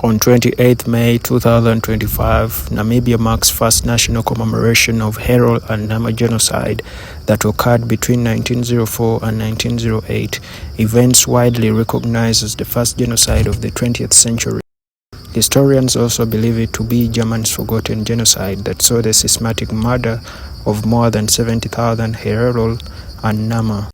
On 28 May 2025, Namibia marks first national commemoration of Herero and Nama genocide that occurred between 1904 and 1908, events widely recognized as the first genocide of the 20th century. Historians also believe it to be Germany's forgotten genocide that saw the systematic murder of more than 70,000 Herero and Nama.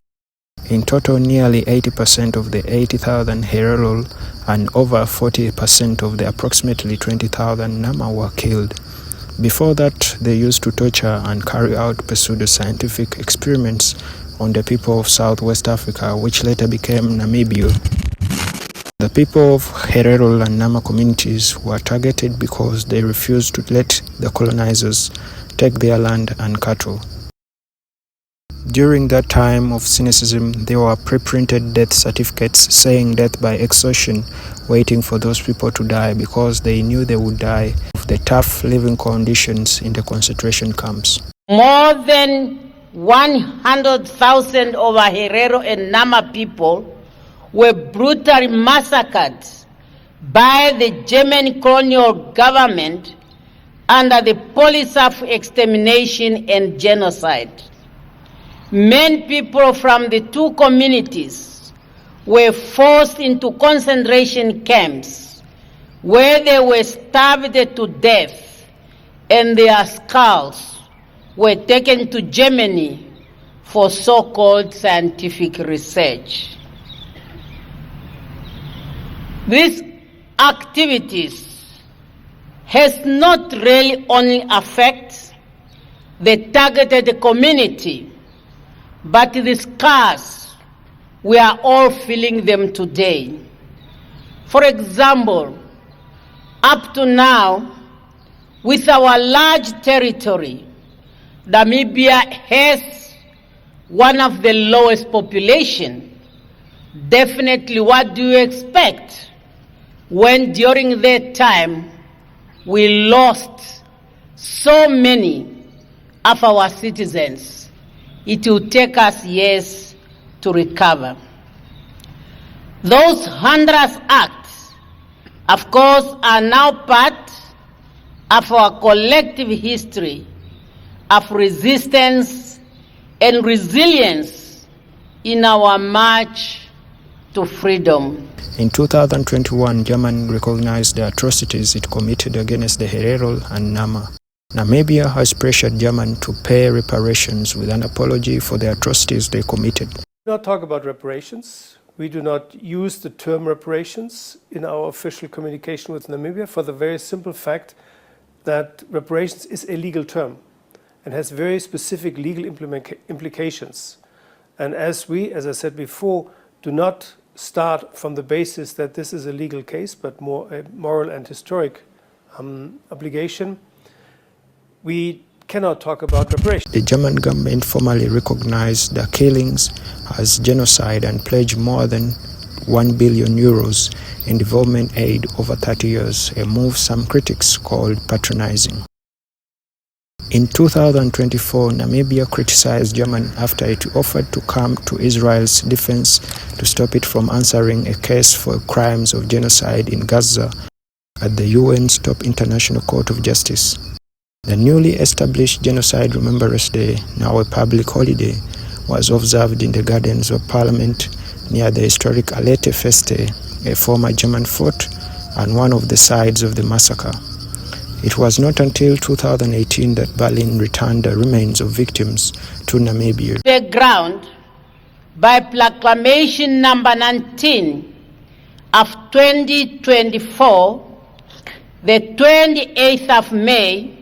In total, nearly 80% of the 80,000 Herero and over 40% of the approximately 20,000 Nama were killed. Before that, they used to torture and carry out pseudoscientific experiments on the people of Southwest Africa, which later became Namibia. The people of Herero and Nama communities were targeted because they refused to let the colonizers take their land and cattle. During that time of cynicism, there were pre-printed death certificates saying death by exhaustion, waiting for those people to die because they knew they would die of the tough living conditions in the concentration camps. More than 100,000 Ovaherero and Nama people were brutally massacred by the German colonial government under the policy of extermination and genocide. Many people from the two communities were forced into concentration camps where they were starved to death, and their skulls were taken to Germany for so-called scientific research. These activities has not really only affected the targeted community, but the scars, we are all feeling them today. For example, up to now, with our large territory, Namibia has one of the lowest population. Definitely, what do you expect when during that time we lost so many of our citizens? It will take us years to recover. Those hundreds acts, of course, are now part of our collective history of resistance and resilience in our march to freedom. In 2021, Germany recognized the atrocities it committed against the Herero and Nama. Namibia has pressured Germany to pay reparations with an apology for the atrocities they committed. We do not talk about reparations. We do not use the term reparations in our official communication with Namibia for the very simple fact that reparations is a legal term and has very specific legal implications. And as I said before, do not start from the basis that this is a legal case, but more a moral and historic obligation, we cannot talk about reparations. The German government formally recognized the killings as genocide and pledged more than €1 billion in development aid over 30 years, a move some critics called patronizing. In 2024, Namibia criticized Germany after it offered to come to Israel's defense to stop it from answering a case for crimes of genocide in Gaza at the UN's top International Court of Justice. The newly established Genocide Remembrance Day, now a public holiday, was observed in the gardens of Parliament near the historic Alete Feste, a former German fort and one of the sites of the massacre. It was not until 2018 that Berlin returned the remains of victims to Namibia. The ground by Proclamation number 19 of 2024, the 28th of May,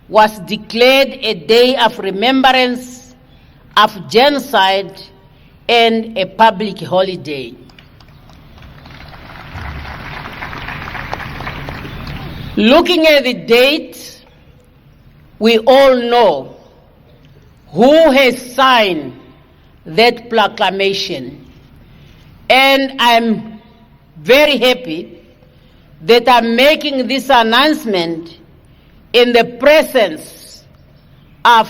was declared a day of remembrance of genocide and a public holiday. Looking at the date, we all know who has signed that proclamation. And I'm very happy that I'm making this announcement in the presence of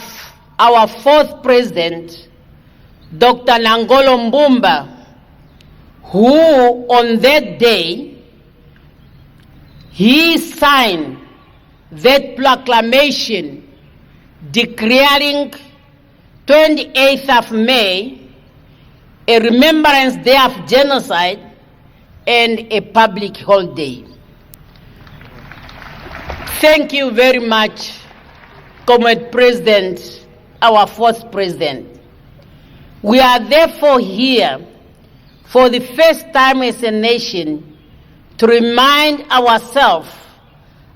our fourth president, Dr. Nangolo Mbumba, who on that day he signed that proclamation declaring 28th of May a Remembrance Day of Genocide and a public holiday. Thank you very much, Comrade President, our fourth President. We are therefore here for the first time as a nation to remind ourselves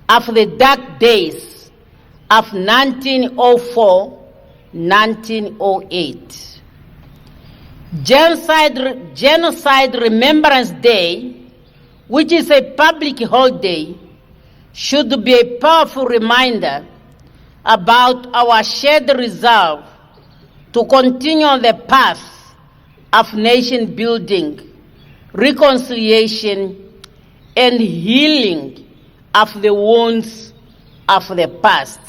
of the dark days of 1904-1908. Genocide Remembrance Day, which is a public holiday, should be a powerful reminder about our shared resolve to continue on the path of nation building, reconciliation, and healing of the wounds of the past.